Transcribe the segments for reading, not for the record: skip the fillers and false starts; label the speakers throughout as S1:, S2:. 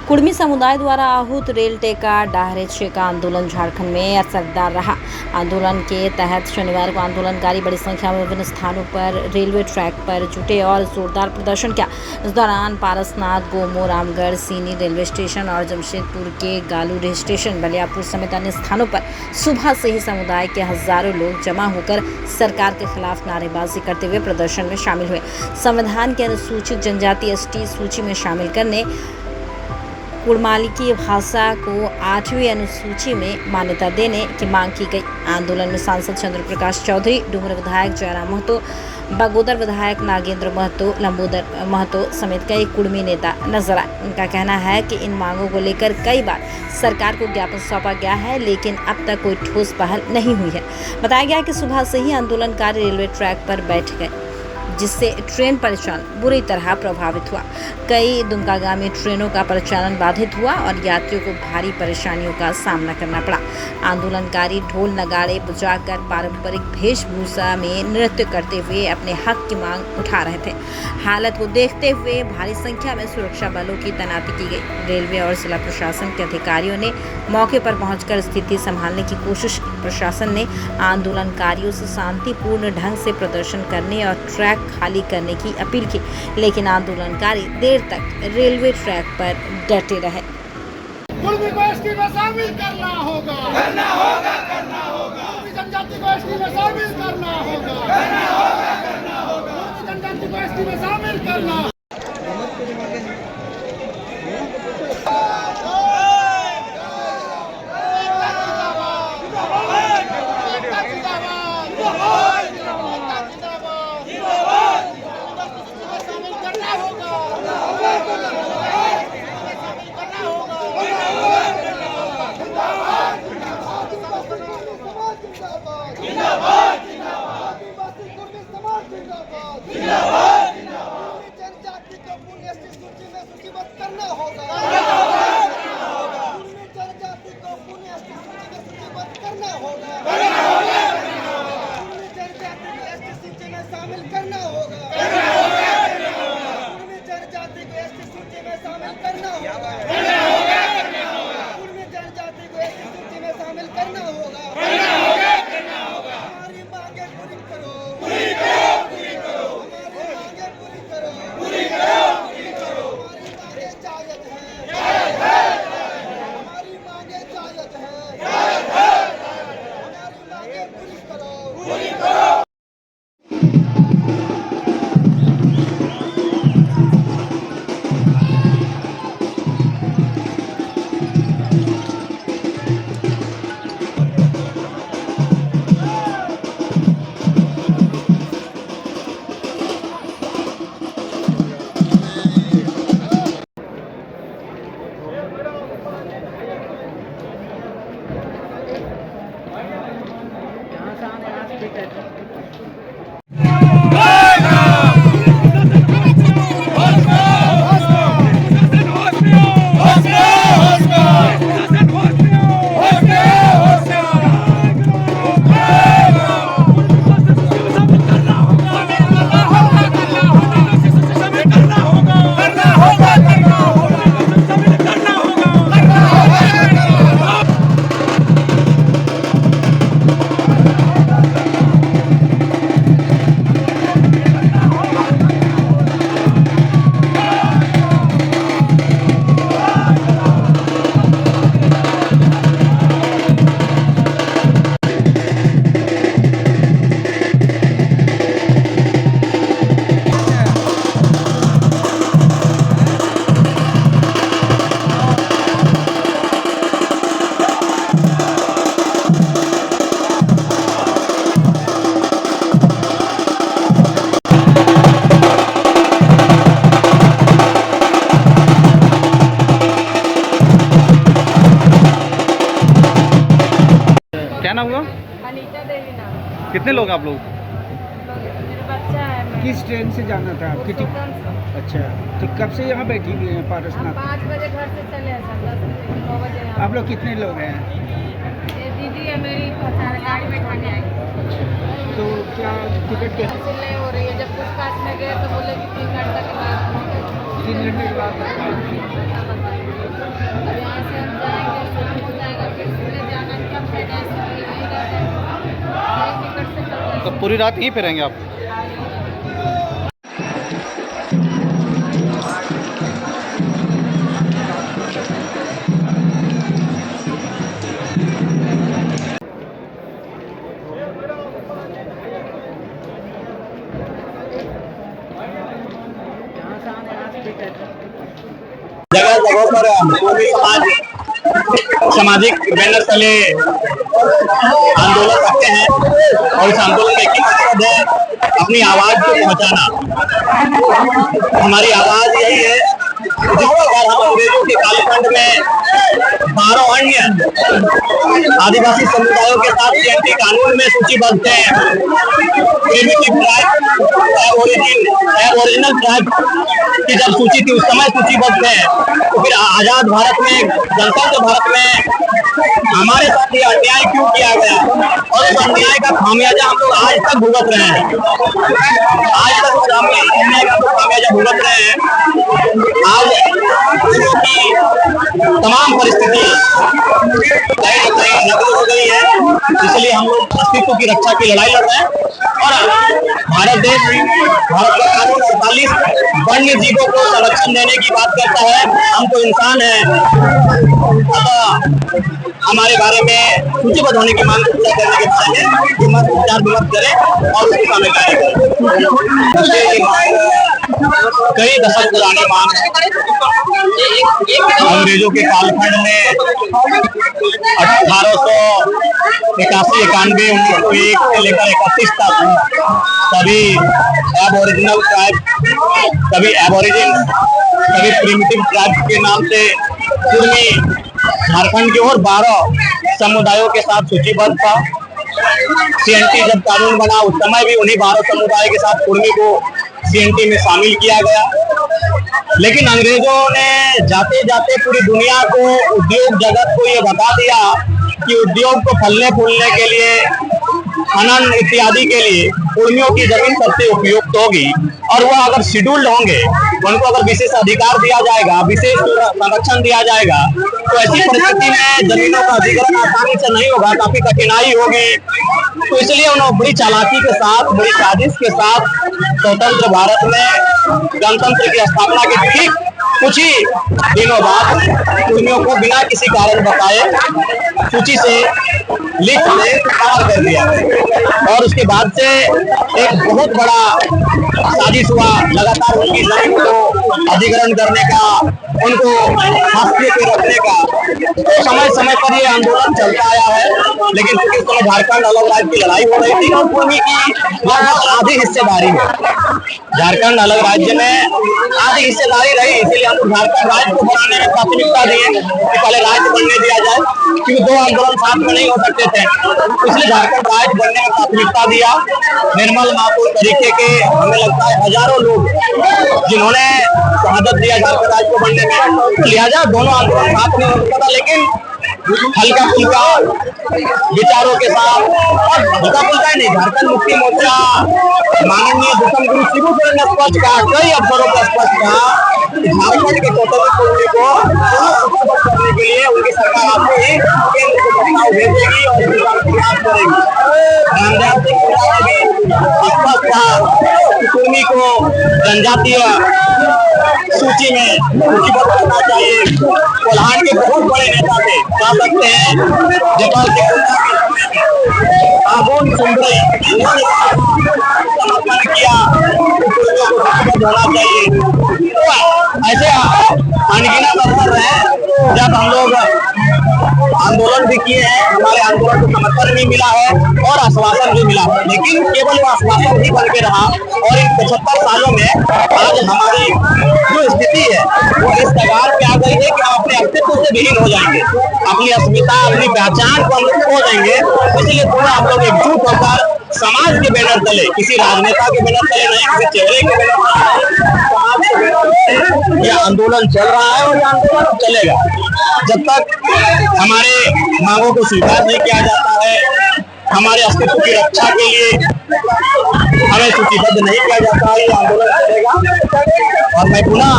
S1: कुर्मी समुदाय द्वारा आहूत रेल टेका डाहरे का आंदोलन झारखंड में असरदार रहा। आंदोलन के तहत शनिवार को आंदोलनकारी बड़ी संख्या में विभिन्न स्थानों पर रेलवे ट्रैक पर जुटे और जोरदार प्रदर्शन किया। इस दौरान पारसनाथ, गोमो, रामगढ़, सीनी रेलवे स्टेशन और जमशेदपुर के गालू स्टेशन, बलियापुर समेत अन्य स्थानों पर सुबह से ही समुदाय के हजारों लोग जमा होकर सरकार के खिलाफ नारेबाजी करते हुए प्रदर्शन में शामिल हुए। संविधान के अनुसूचित जनजाति एसटी सूची में शामिल करने, कुड़माली की भाषा को 8वीं अनुसूची में मान्यता देने की मांग की गई। आंदोलन में सांसद चंद्र प्रकाश चौधरी, डुमरा विधायक जयराम महतो, बगोदर विधायक नागेंद्र महतो, लंबोदर महतो समेत कई कुड़मी नेता नजर आए। उनका कहना है कि इन मांगों को लेकर कई बार सरकार को ज्ञापन सौंपा गया है, लेकिन अब तक कोई ठोस पहल नहीं हुई है। बताया गया कि सुबह से ही आंदोलनकारी रेलवे ट्रैक पर बैठ गए, जिससे ट्रेन परिचालन बुरी तरह प्रभावित हुआ। कई दुमकागामी ट्रेनों का परिचालन बाधित हुआ और यात्रियों को भारी परेशानियों का सामना करना पड़ा। आंदोलनकारी ढोल नगाड़े बजाकर पारंपरिक वेशभूषा में नृत्य करते हुए अपने हक की मांग उठा रहे थे। हालत को देखते हुए भारी संख्या में सुरक्षा बलों की तैनाती की गई। रेलवे और जिला प्रशासन के अधिकारियों ने मौके पर पहुंचकर स्थिति संभालने की कोशिश की। प्रशासन ने आंदोलनकारियों से शांतिपूर्ण ढंग से प्रदर्शन करने और ट्रैक खाली करने की अपील की, लेकिन आंदोलनकारी देर तक रेलवे ट्रैक पर डटे रहे।
S2: कुर्मी को एसटी में शामिल करना होगा, करना होगा, करना होगा। कुर्मी जनजाति को एसटी में शामिल करना होगा, करना होगा, करना होगा। कुर्मी जनजाति को एसटी में शामिल करना।
S3: क्या नाम हुआ?
S4: अनीता देवी नाम।
S3: कितने लोग आप लोग?
S4: मेरा बच्चा है।
S5: किस ट्रेन से जाना था आपकी? अच्छा, तो कब से यहाँ बैठी हुई हैं पारसनाथ?
S4: 5 बजे घर से चले हैं सर, 10 बजे 9 बजे यहाँ।
S5: आप लोग कितने लोग हैं?
S4: ये दीदी है मेरी, गाड़ी में खाने आई।
S5: तो क्या टिकट के
S4: नहीं हो रही है। जब पूछताछ में गए तो बोले कि 3 घंटे के बाद
S5: 3 घंटे के बाद
S3: तो पूरी रात यहीं पे रहेंगे आप?
S6: जगह जगह पर सामाजिक बैनर तले आंदोलन करते हैं और इस आंदोलन का एक ही मकसद है अपनी आवाज को पहुंचाना। हमारी आवाज यही है, जिस प्रकार हम अंग्रेजों के कालखंड में 12 अन्य आदिवासी समुदायों के साथ सीएनटी कानून में सूचीबद्ध हैं, ओरिजिनल ट्राइब की जब सूची थी उस समय सूचीबद्ध है, तो फिर आजाद भारत में, गणतंत्र भारत में हमारे साथ ये अन्याय क्यों किया गया और उस अन्याय का खामियाजा हम लोग आज तक भुगत रहे हैं। आज तक अन्याय का खामियाजा भुगत रहे हैं। आज की तमाम परिस्थितियां कहीं न कहीं नकल हो गई है, इसलिए हम लोग अस्तित्व की रक्षा की लड़ाई लड़ रहे हैं। और भारत का कानून 48 वन्य जीवों को संरक्षण देने की बात करता है। हम तो इंसान हैं, अतः हमारे बारे में सूचीबद्ध होने की मांग पूरा करने के बारे में विचार विमर्श करें और उसके सामने कार्य करें। कई दशक पुरानी मांग है। अंग्रेजों के कालखंड में 1881, 91, 1901 से लेकर 31 तक सभी एबोरिजिनल ट्राइब, सभी एबोरिजिन, सभी प्रिमिटिव ट्राइब के नाम से कुर्मी झारखंड के और 12 समुदायों के साथ सूचीबद्ध था। सीएनटी जब कानून बना उस समय भी उन्हीं 12 समुदाय के साथ कुर्मी को सीएनटी में शामिल किया गया। लेकिन अंग्रेजों ने जाते जाते पूरी दुनिया को, उद्योग जगत को ये बता दिया कि उद्योग को फलने फूलने के लिए, खनन इत्यादि के लिए कुर्मियों की जमीन सबसे उपयुक्त होगी और वह अगर शेड्यूल्ड होंगे, उनको अगर विशेष अधिकार दिया जाएगा, विशेष संरक्षण दिया जाएगा, तो ऐसी परिस्थिति में जमीनों का अधिग्रहण आसानी से नहीं होगा, काफी कठिनाई होगी। तो इसलिए उन्होंने बड़ी चालाकी के साथ, बड़ी साजिश के साथ स्वतंत्र भारत में गणतंत्र की स्थापना के ठीक कुछ ही दिनों बाद कुर्मियों को बिना किसी कारण बताए सूची से लिस्ट में बाहर कर दिया और उसके बाद से एक बहुत बड़ा साजिश हुआ, लगातार उनकी जमीन को अधिग्रहण करने का, उनको हस्ते पे रखने का। तो समय समय पर ये आंदोलन चलता आया है, लेकिन चूंकि उस समय झारखंड अलग राज्य की लड़ाई हो रही थी और कुर्मी की लगभग आधी हिस्सेदारी है झारखंड अलग राज्य में, आधी हिस्सेदारी रही। इसीलिए हम झारखंड राज्य को बनाने में प्राथमिकता दिए कि पहले राज्य बनने दिया जाए, क्योंकि 2 आंदोलन साथ में नहीं हो सकते थे। इसलिए झारखंड राज्य बनने में प्राथमिकता दिया। निर्मल माहौल तरीके के हमें लगता है हजारों लोग जिन्होंने शहादत दिया झारखंड राज्य को बनने में, लिहाजा दोनों आंदोलन साथ में हो सकता था। लेकिन हल्का फुल्का विचारों के साथ, और हल्का फुल्का नहीं, झारखंड मुक्ति मोर्चा माननीय धर्म गुरु शिबू सोरेन ने स्पष्ट कहा, कई अवसरों पर स्पष्ट कहा, झारखंड के टोटली कुर्मी को करने के लिए उनकी सरकार आपको ही केंद्र को प्रस्ताव भेजेगी और प्रयास करेगी। रामदेव सिंह ने स्पष्ट कहा कि कुर्मी को जनजातीय सूची में सूचीबद्ध करना चाहिए। कोल्हान के बहुत बड़े नेता थे, कह सकते हैं जयपाल सिंह आगोन सुंदरी, उन्होंने समर्थन किया होना चाहिए। तो ऐसे अनगिनत अवसर है जब हम लोग आंदोलन भी किए हैं, हमारे आंदोलन को समर्थन भी मिला है और आश्वासन भी मिला है, लेकिन केवल वो आश्वासन ही बन के रहा। और इन 75 सालों में आज हमारी जो स्थिति है वो इस कगार पे आ गई है कि हम अपने अस्तित्व से विलीन हो जाएंगे, अपनी अस्मिता, अपनी पहचान को हम लोग खो देंगे। इसलिए थोड़ा हम लोग एकजुट होकर समाज के बैनर तले, किसी राजनेता के बैनर तले नहीं, किसी चेहरे के बैनर तले, समाज के बैनर तले यह आंदोलन चल रहा है और यह आंदोलन चलेगा जब तक हमारे मांगों को स्वीकार नहीं किया जाता है। हमारे अस्तित्व की रक्षा के लिए हमें सूचीबद्ध नहीं किया जाता है, ये आंदोलन करेगा। और मैं पुनः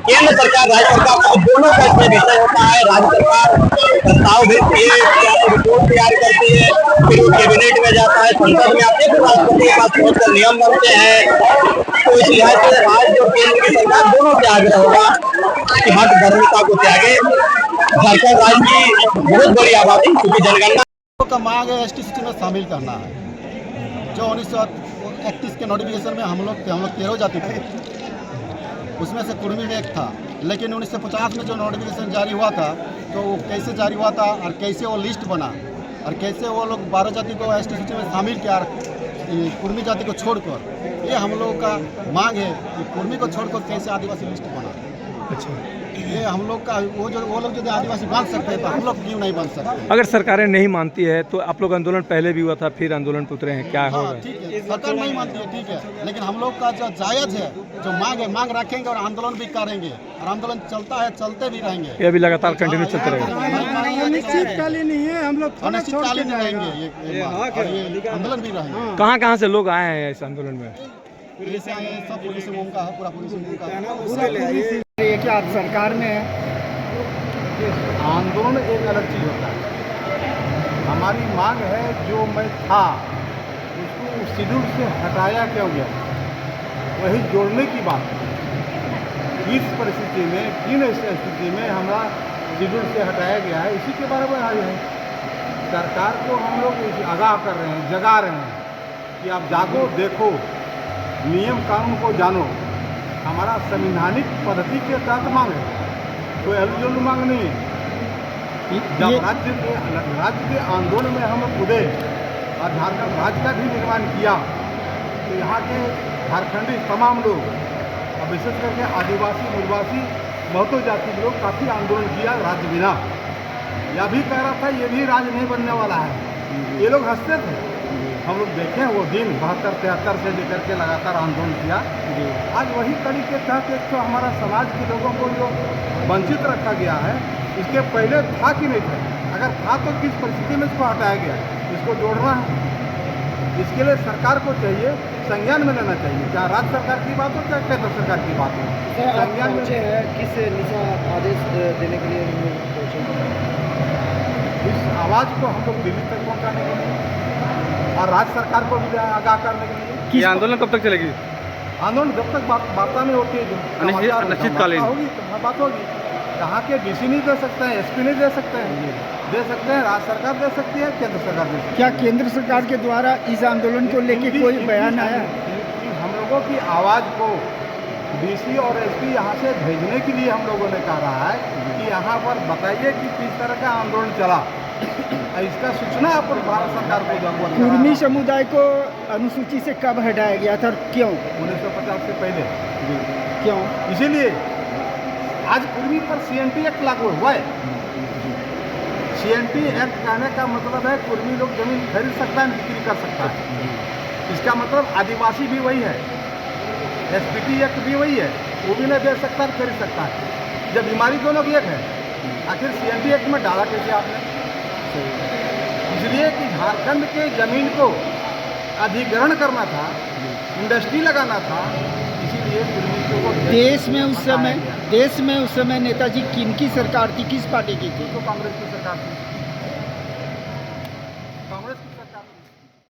S6: केंद्र सरकार, राज्य सरकार दोनों का इसमें विषय होता है। राज्य सरकार प्रस्ताव भेजती है, रिपोर्ट तैयार करती है, फिर वो कैबिनेट में जाता है, संसद में आते हैं, राष्ट्रपति के पास पहुंचकर नियम बनते हैं। तो इस लिहाज से राज्य और केंद्र की सरकार दोनों से आग्रह होगा कि हट धर्मिता को त्यागे। झारखंड राज्य की बहुत बड़ी आबादी, क्योंकि जनगणना
S3: का मांग है एसटी सूची में शामिल करना है। जो 1931 के नोटिफिकेशन में हम लोग 13 जाति थे, उसमें से कुर्मी भी एक था। लेकिन 1950 में जो नोटिफिकेशन जारी हुआ था, तो वो कैसे जारी हुआ था और कैसे वो लिस्ट बना और कैसे वो लोग 12 जाति को एसटी सूची में शामिल किया, कुर्मी जाति को छोड़कर, ये हम लोगों का मांग है कि कुर्मी को छोड़कर कैसे आदिवासी लिस्ट बना।
S5: अच्छा,
S3: ये हम लोग का वो लोग जो आदिवासी बन सकते हैं, तो हम लोग क्यों नहीं बन सकते।
S5: अगर सरकारें नहीं मानती है तो आप लोग आंदोलन पहले भी हुआ था, फिर आंदोलन पे उतरे हैं, क्या
S3: हाँ,
S5: होगा?
S3: ठीक है, सरकार नहीं मानती है, ठीक है, लेकिन हम लोग का जो जायज है, जो मांग है, मांग रखेंगे और आंदोलन भी करेंगे और आंदोलन चलता है, चलते भी रहेंगे।
S5: ये अभी लगातार कंटिन्यू चलते रहेगा।
S2: अनिश्चितकालीन नहीं है, हम लोग
S3: अनिश्चितकालीन रहेंगे, ये आंदोलन भी रहेंगे।
S5: कहाँ कहाँ से लोग आए हैं इस आंदोलन में?
S3: पुलिस से आए हैं, सब पुलिस समूह का है, पूरा पुलिस समूह का है।
S2: ये क्या सरकार में
S3: आंदोलन एक अलग चीज़ होता है। हमारी मांग है, जो मैं था उसको उस शेड्यूल से हटाया क्यों गया, वही जोड़ने की बात है। इस परिस्थिति में, किन स्थिति में हमारा शेड्यूल से हटाया गया है, इसी के बारे में आज है। सरकार को हम लोग आगाह कर रहे हैं, जगा रहे हैं कि आप जागो, देखो, नियम कानून को जानो। हमारा संवैधानिक पद्धति के तहत मांग है, कोई अलग मांग नहीं है। जब राज्य के आंदोलन में हम कूदे और झारखंड राज्य का भी निर्माण किया, तो यहाँ के झारखंडी तमाम लोग, और विशेष करके आदिवासी, मूलवासी, महतो जाति के लोग काफ़ी आंदोलन किया राज्य बिना। यह भी कह रहा था ये भी राज्य नहीं बनने वाला है, ये लोग हंसते थे। हम लोग देखें वो दिन 72-73 से लेकर के लगातार आंदोलन किया। आज वही कड़ी के तहत एक तो हमारा समाज के लोगों को जो वंचित रखा गया है, इसके पहले था कि नहीं था, अगर था तो किस परिस्थिति में इसको हटाया गया, इसको जोड़ना है। इसके लिए सरकार को चाहिए, संज्ञान में लेना चाहिए, चाहे राज्य सरकार की बात हो चाहे केंद्र सरकार की बात हो। संज्ञान में है, किस दिशा आदेश देने के लिए इस आवाज़ को हम लोग दिल्ली तक पहुँचाने के लिए और राज्य सरकार को भी आगाह करने के लिए।
S5: ये आंदोलन कब तक चलेगी?
S3: आंदोलन जब तक वार्ता में होती है,
S5: अनिश्चितकालीन
S3: होगी, बात होगी। यहाँ के डीसी नहीं दे सकते हैं, एसपी नहीं दे सकते हैं, दे सकते हैं राज्य सरकार दे सकती है, केंद्र सरकार दे सकती है।
S2: क्या केंद्र सरकार के द्वारा इस आंदोलन को लेकर कोई बयान आया?
S3: हम लोगों की आवाज़ को डीसी और एसपी यहाँ से भेजने के लिए हम लोगों ने कहा रहा है कि यहाँ पर बताइए कि किस तरह का आंदोलन चला, इसका सूचना पर भारत सरकार को।
S2: कुर्मी समुदाय को अनुसूची से कब हटाया गया था और क्यों?
S3: 1950 से पहले।
S2: क्यों?
S3: इसीलिए आज कुर्मी पर CNT एक्ट लागू हुआ है। CNT एक्ट कहने का मतलब है कुर्मी लोग जमीन खरीद सकता है, बिक्री कर सकता है। इसका मतलब आदिवासी भी वही है, SPT एक्ट भी वही है, वो भी नहीं दे सकता और खरीद सकता है। जब बीमारी दोनों की एक है, आखिर CNT एक्ट में डाला कैसे आपने? इसलिए कि झारखंड के जमीन को अधिग्रहण करना था, इंडस्ट्री लगाना था, इसीलिए
S2: देश में उस समय नेताजी किनकी सरकार थी, किस पार्टी की थी?
S3: तो कांग्रेस की सरकार थी।